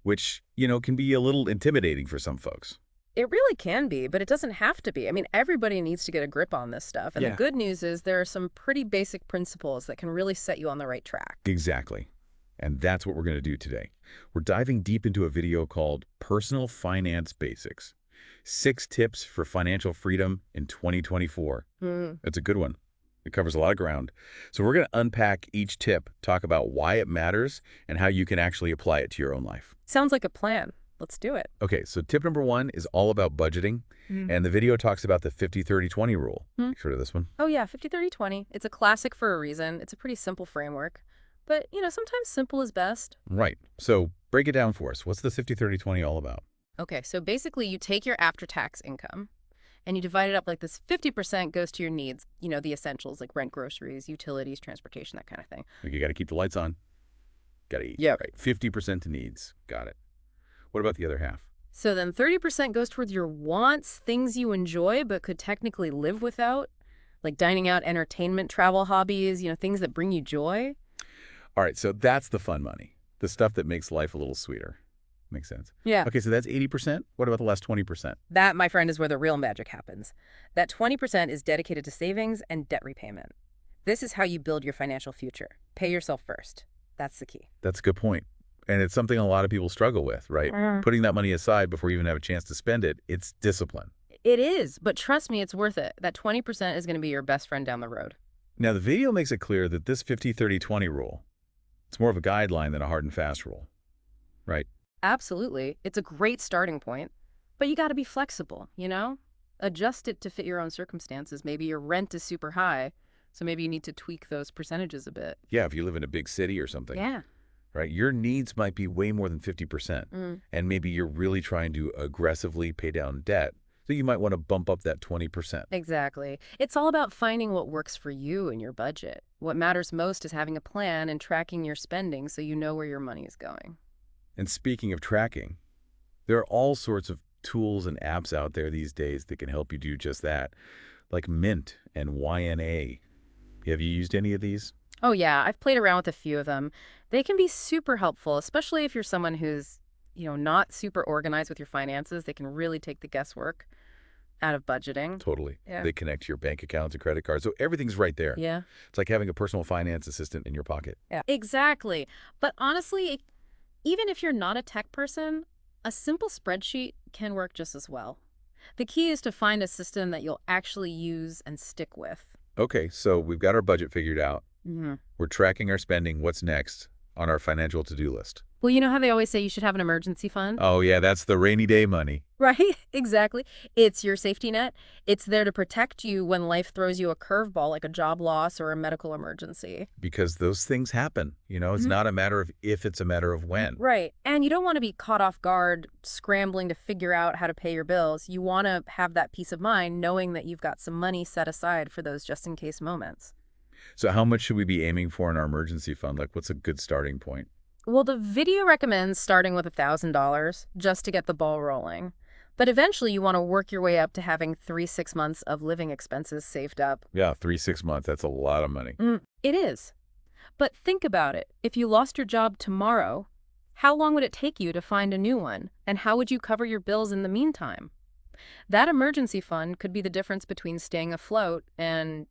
which, can be a little intimidating for some folks. It really can be, but it doesn't have to be. I mean, everybody needs to get a grip on this stuff. And the Yeah, good news is there are some pretty basic principles that can really set you on the right track. exactly. And that's what we're going to do today. We're diving deep into a video called Personal Finance Basics: 6 Tips for Financial Freedom in 2024. Hmm. It's a good one. It covers a lot of ground. So we're going to unpack each tip, talk about why it matters, and how you can actually apply it to your own life. Sounds like a plan. Let's do it. Okay, so tip number 1 is all about budgeting. And the video talks about the 50-30-20 rule. Hmm. You heard of this one? Oh, yeah, 50-30-20. It's a classic for a reason. It's a pretty simple framework. But, sometimes simple is best. Right. So break it down for us. What's the 50-30-20 all about? Okay, so basically you take your after-tax income and you divide it up like this. 50% goes to your needs, the essentials like rent, groceries, utilities, transportation, that kind of thing. Like you got to keep the lights on. Got to eat. Yeah. Right. 50% to needs. Got it. What about the other half? So then 30% goes towards your wants, things you enjoy but could technically live without, like dining out, entertainment, travel, hobbies, things that bring you joy. All right, so that's the fun money, the stuff that makes life a little sweeter. Makes sense. Yeah. Okay, so that's 80%. What about the last 20%? That, my friend, is where the real magic happens. That 20% is dedicated to savings and debt repayment. This is how you build your financial future. Pay yourself first. That's the key. That's a good point. And it's something a lot of people struggle with, right? Putting that money aside before you even have a chance to spend it, it's discipline. It is, but trust me, it's worth it. That 20% is going to be your best friend down the road. Now, the video makes it clear that this 50-30-20 rule, it's more of a guideline than a hard and fast rule, right? Absolutely. It's a great starting point, but you got to be flexible, Adjust it to fit your own circumstances. Maybe your rent is super high, so maybe you need to tweak those percentages a bit. Yeah, if you live in a big city or something. Yeah. Right? Your needs might be way more than 50%. And maybe you're really trying to aggressively pay down debt. So you might want to bump up that 20%. Exactly. It's all about finding what works for you and your budget. What matters most is having a plan and tracking your spending so you know where your money is going. And speaking of tracking, there are all sorts of tools and apps out there these days that can help you do just that, like Mint and YNA. Have you used any of these? Oh, yeah. I've played around with a few of them. They can be super helpful, especially if you're someone who's, not super organized with your finances. They can really take the guesswork out of budgeting. Totally. Yeah. They connect to your bank accounts and credit cards. So everything's right there. Yeah. It's like having a personal finance assistant in your pocket. Yeah. Exactly. But honestly, even if you're not a tech person, a simple spreadsheet can work just as well. The key is to find a system that you'll actually use and stick with. Okay, so we've got our budget figured out. We're tracking our spending. What's next on our financial to-do list? Well, you know how they always say you should have an emergency fund? Oh, yeah, that's the rainy day money. Right? Exactly. It's your safety net. It's there to protect you when life throws you a curveball like a job loss or a medical emergency. Because those things happen. It's not a matter of if, it's a matter of when. Right. And you don't want to be caught off guard, scrambling to figure out how to pay your bills. You want to have that peace of mind knowing that you've got some money set aside for those just-in-case moments. So how much should we be aiming for in our emergency fund? Like, what's a good starting point? Well, the video recommends starting with $1,000 just to get the ball rolling. But eventually you want to work your way up to having 3-6 months of living expenses saved up. Yeah, 3-6 months. That's a lot of money. It is. But think about it. If you lost your job tomorrow, how long would it take you to find a new one? And how would you cover your bills in the meantime? That emergency fund could be the difference between staying afloat and,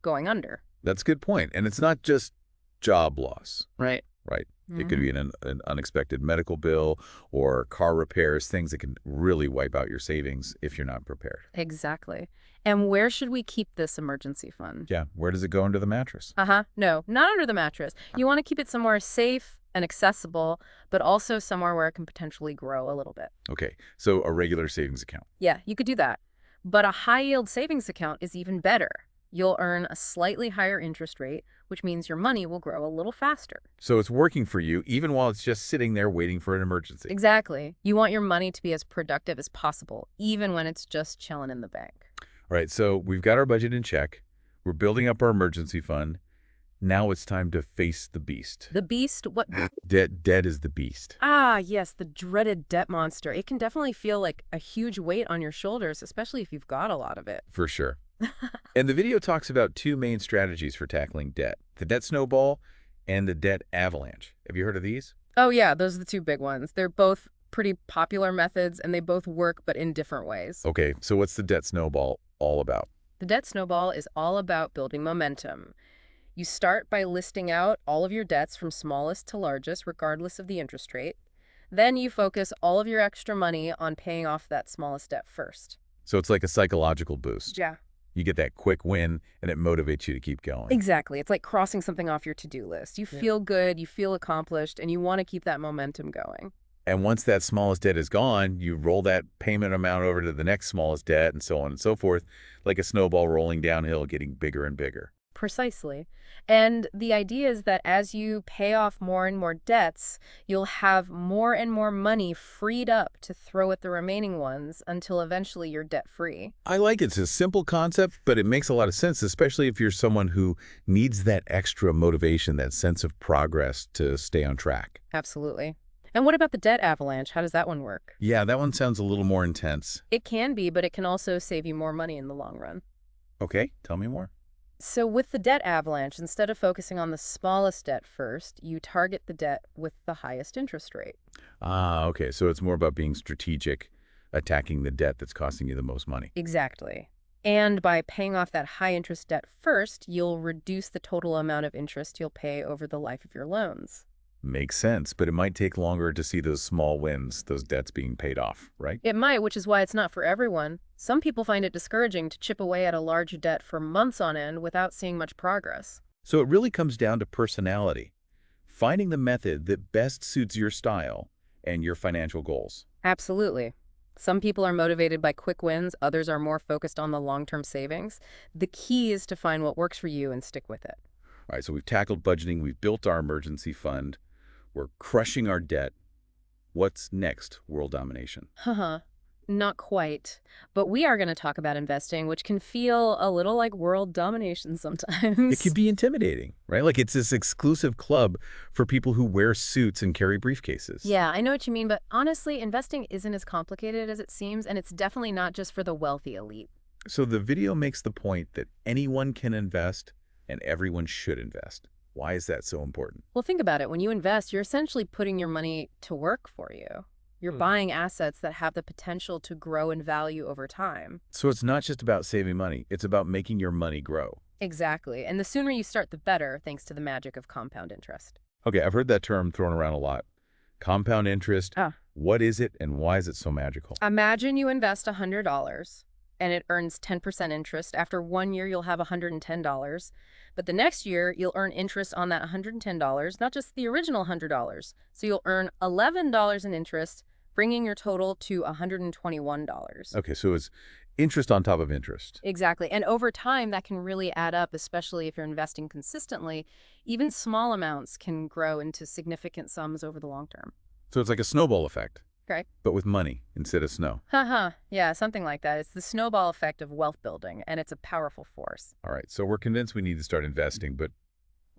going under. That's a good point. And it's not just job loss. Right. Right. It could be an unexpected medical bill or car repairs, things that can really wipe out your savings if you're not prepared. Exactly. And where should we keep this emergency fund? Yeah. Where does it go? Under the mattress? No, not under the mattress. You want to keep it somewhere safe and accessible, but also somewhere where it can potentially grow a little bit. Okay. So a regular savings account. Yeah, you could do that. But a high-yield savings account is even better. You'll earn a slightly higher interest rate, which means your money will grow a little faster. So it's working for you even while it's just sitting there waiting for an emergency. Exactly. You want your money to be as productive as possible, even when it's just chilling in the bank. All right. So we've got our budget in check. We're building up our emergency fund. Now it's time to face the beast. The beast? What? Debt is the beast. Ah, yes, the dreaded debt monster. It can definitely feel like a huge weight on your shoulders, especially if you've got a lot of it. For sure. And the video talks about 2 main strategies for tackling debt: the debt snowball and the debt avalanche. Have you heard of these? Oh, yeah, those are the two big ones. They're both pretty popular methods, and they both work, but in different ways. Okay, so what's the debt snowball all about? The debt snowball is all about building momentum. You start by listing out all of your debts from smallest to largest, regardless of the interest rate. Then you focus all of your extra money on paying off that smallest debt first. So it's like a psychological boost. Yeah. You get that quick win, and it motivates you to keep going. Exactly. It's like crossing something off your to-do list. You Yeah. feel good, you feel accomplished, and you want to keep that momentum going. And once that smallest debt is gone, you roll that payment amount over to the next smallest debt and so on and so forth, like a snowball rolling downhill, getting bigger and bigger. Precisely. And the idea is that as you pay off more and more debts, you'll have more and more money freed up to throw at the remaining ones until eventually you're debt-free. I like it. It's a simple concept, but it makes a lot of sense, especially if you're someone who needs that extra motivation, that sense of progress to stay on track. Absolutely. And what about the debt avalanche? How does that one work? Yeah, that one sounds a little more intense. It can be, but it can also save you more money in the long run. Okay, tell me more. So with the debt avalanche, instead of focusing on the smallest debt first, you target the debt with the highest interest rate. Ah, okay, so it's more about being strategic, attacking the debt that's costing you the most money. Exactly. And by paying off that high interest debt first, you'll reduce the total amount of interest you'll pay over the life of your loans. Makes sense, but it might take longer to see those small wins, those debts being paid off, right? It might, which is why it's not for everyone. Some people find it discouraging to chip away at a large debt for months on end without seeing much progress. So it really comes down to personality, finding the method that best suits your style and your financial goals. Absolutely. Some people are motivated by quick wins, others are more focused on the long-term savings. The key is to find what works for you and stick with it. All right, so we've tackled budgeting, we've built our emergency fund, we're crushing our debt. What's next, world domination? Haha, not quite. But we are going to talk about investing, which can feel a little like world domination It sometimes. can be intimidating, right? Like it's this exclusive club for people who wear suits and carry briefcases. Yeah, I know what you mean, but honestly, investing isn't as complicated as it seems, and it's definitely not just for the wealthy elite. So the video makes the point that anyone can invest and everyone should invest. Why is that so important? Well, think about it. When you invest, you're essentially putting your money to work for you. You're buying assets that have the potential to grow in value over time. So it's not just about saving money, it's about making your money grow. Exactly. And the sooner you start, the better, thanks to the magic of compound interest. Okay, I've heard that term thrown around a lot. Compound interest, Ah. what is it and why is it so magical? Imagine you invest $100 and it earns 10% interest. After 1 year, you'll have $110. But the next year, you'll earn interest on that $110, not just the original $100. So you'll earn $11 in interest, bringing your total to $121. Okay, so it's interest on top of interest. Exactly. And over time, that can really add up, especially if you're investing consistently. Even small amounts can grow into significant sums over the long term. So it's like a snowball effect, Okay. but with money instead of snow. Haha. Yeah, something like that. It's the snowball effect of wealth building, and it's a powerful force. All right, so we're convinced we need to start investing, but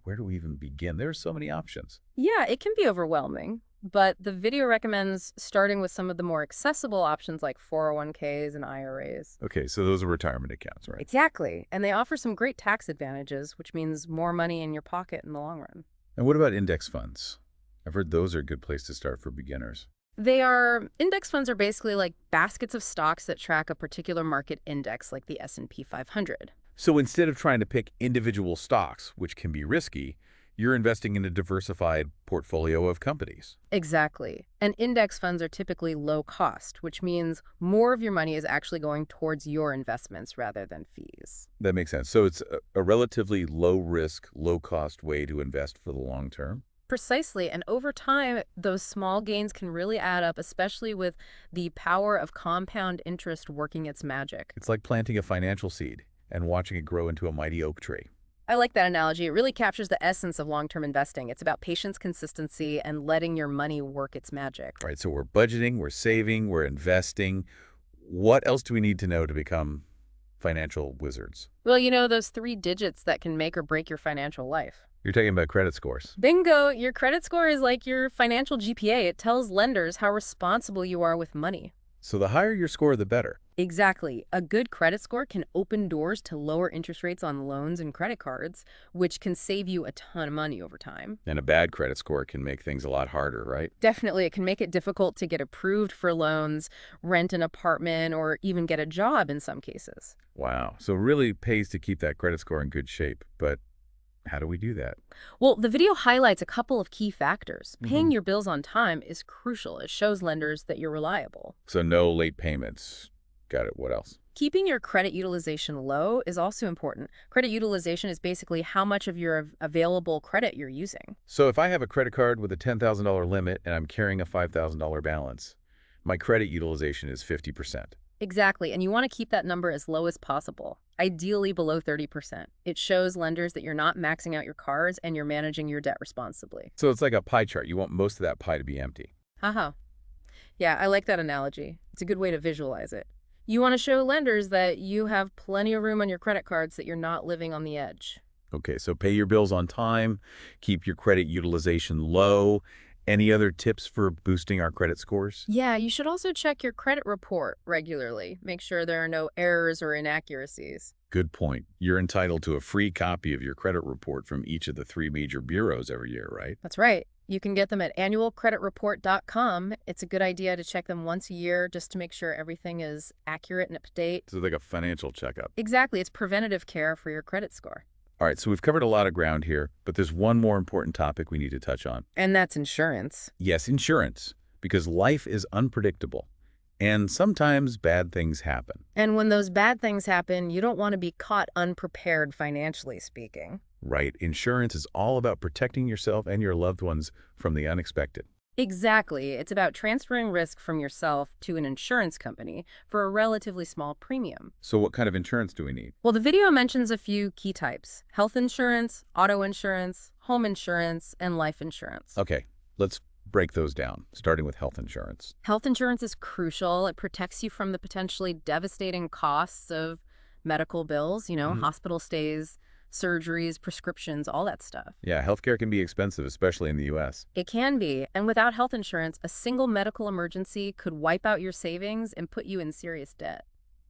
where do we even begin? There are so many options. Yeah, it can be overwhelming, but the video recommends starting with some of the more accessible options like 401ks and IRAs. Okay, so those are retirement accounts, right? Exactly. And they offer some great tax advantages, which means more money in your pocket in the long run. And what about index funds? I've heard those are a good place to start for beginners. Index funds are basically like baskets of stocks that track a particular market index like the S&P 500. So instead of trying to pick individual stocks, which can be risky, you're investing in a diversified portfolio of companies. Exactly. And index funds are typically low cost, which means more of your money is actually going towards your investments rather than fees. That makes sense. So it's a relatively low risk, low cost way to invest for the long term. Precisely. And over time, those small gains can really add up, especially with the power of compound interest working its magic. It's like planting a financial seed and watching it grow into a mighty oak tree. I like that analogy. It really captures the essence of long-term investing. It's about patience, consistency, and letting your money work its magic. All right, so we're budgeting, we're saving, we're investing. What else do we need to know to become financial wizards? Well, you know, those 3 digits that can make or break your financial life. You're talking about credit scores. Bingo! Your credit score is like your financial GPA. It tells lenders how responsible you are with money. So the higher your score, the better. Exactly. A good credit score can open doors to lower interest rates on loans and credit cards, which can save you a ton of money over time. And a bad credit score can make things a lot harder, right? Definitely, it can make it difficult to get approved for loans, rent an apartment, or even get a job in some cases. Wow. So it really pays to keep that credit score in good shape. But how do we do that? Well, the video highlights a couple of key factors. Hmm. Paying your bills on time is crucial. It shows lenders that you're reliable. So no late payments. Got it. What else? Keeping your credit utilization low is also important. Credit utilization is basically how much of your available credit you're using. So if I have a credit card with a $10,000 limit and I'm carrying a $5,000 balance, my credit utilization is 50%. Exactly, and you want to keep that number as low as possible, ideally below 30%. It shows lenders that you're not maxing out your cards and you're managing your debt responsibly. So it's like a pie chart. You want most of that pie to be empty. Haha. Yeah, I like that analogy. It's a good way to visualize it. You want to show lenders that you have plenty of room on your credit cards, that you're not living on the edge. Okay, so pay your bills on time, keep your credit utilization low. Any other tips for boosting our credit scores? Yeah, you should also check your credit report regularly. Make sure there are no errors or inaccuracies. Good point. You're entitled to a free copy of your credit report from each of the three major bureaus every year, right? That's right. You can get them at annualcreditreport.com. It's a good idea to check them once a year just to make sure everything is accurate and up to date. So it's like a financial checkup. Exactly. It's preventative care for your credit score. All right, so we've covered a lot of ground here, but there's one more important topic we need to touch on. And that's insurance. Yes, insurance, because life is unpredictable, and sometimes bad things happen. And when those bad things happen, you don't want to be caught unprepared financially speaking. Right, insurance is all about protecting yourself and your loved ones from the unexpected. Exactly. It's about transferring risk from yourself to an insurance company for a relatively small premium. So what kind of insurance do we need? Well, the video mentions a few key types: health insurance, auto insurance, home insurance, and life insurance. Okay, let's break those down, starting with health insurance. Health insurance is crucial. It protects you from the potentially devastating costs of medical bills, Mhm. hospital stays, surgeries, prescriptions, all that stuff. Yeah, healthcare can be expensive, especially in the U.S. It can be. And without health insurance, a single medical emergency could wipe out your savings and put you in serious debt.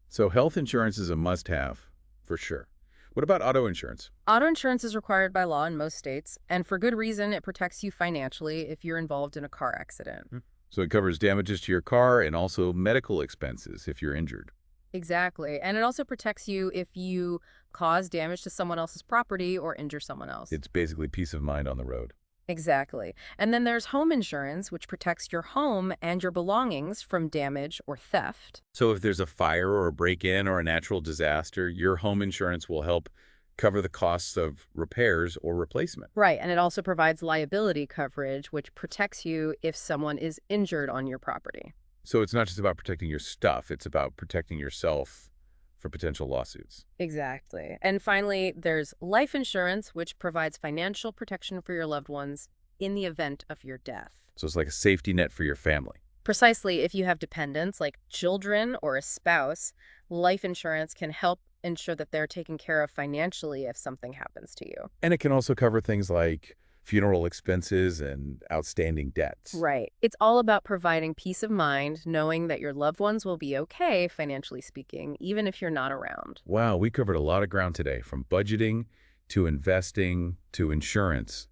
So health insurance is a must-have, for sure. What about auto insurance? Auto insurance is required by law in most states, and for good reason. It protects you financially if you're involved in a car accident. So it covers damages to your car and also medical expenses if you're injured. Exactly. And it also protects you if you cause damage to someone else's property or injure someone else. It's basically peace of mind on the road. Exactly. And then there's home insurance, which protects your home and your belongings from damage or theft. So if there's a fire or a break-in or a natural disaster, your home insurance will help cover the costs of repairs or replacement. Right. And it also provides liability coverage, which protects you if someone is injured on your property. So it's not just about protecting your stuff, it's about protecting yourself for potential lawsuits. Exactly. And finally, there's life insurance, which provides financial protection for your loved ones in the event of your death. So it's like a safety net for your family. Precisely, if you have dependents like children or a spouse, life insurance can help ensure that they're taken care of financially if something happens to you. And it can also cover things like funeral expenses and outstanding debts. Right. It's all about providing peace of mind, knowing that your loved ones will be okay, financially speaking, even if you're not around. Wow, we covered a lot of ground today, from budgeting to investing to insurance.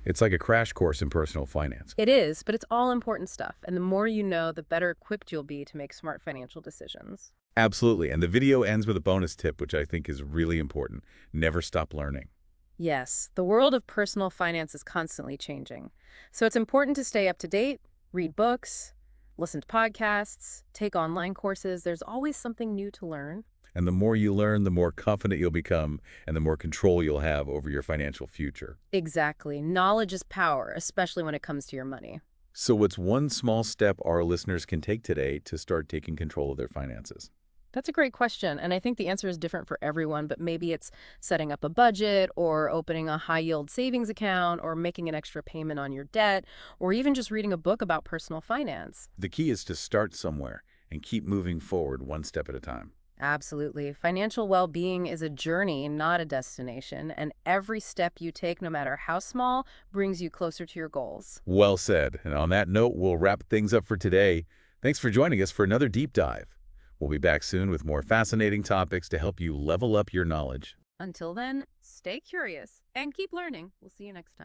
It's like a crash course in personal finance. It is, but it's all important stuff. And the more you know, the better equipped you'll be to make smart financial decisions. Absolutely. And the video ends with a bonus tip, which I think is really important. Never stop learning. Yes, the world of personal finance is constantly changing. So it's important to stay up to date, read books, listen to podcasts, take online courses. There's always something new to learn. And the more you learn, the more confident you'll become and the more control you'll have over your financial future. Exactly. Knowledge is power, especially when it comes to your money. So what's one small step our listeners can take today to start taking control of their finances? That's a great question, and I think the answer is different for everyone, but maybe it's setting up a budget or opening a high-yield savings account or making an extra payment on your debt or even just reading a book about personal finance. The key is to start somewhere and keep moving forward one step at a time. Absolutely. Financial well-being is a journey, not a destination, and every step you take, no matter how small, brings you closer to your goals. Well said. And on that note, we'll wrap things up for today. Thanks for joining us for another deep dive. We'll be back soon with more fascinating topics to help you level up your knowledge. Until then, stay curious and keep learning. We'll see you next time.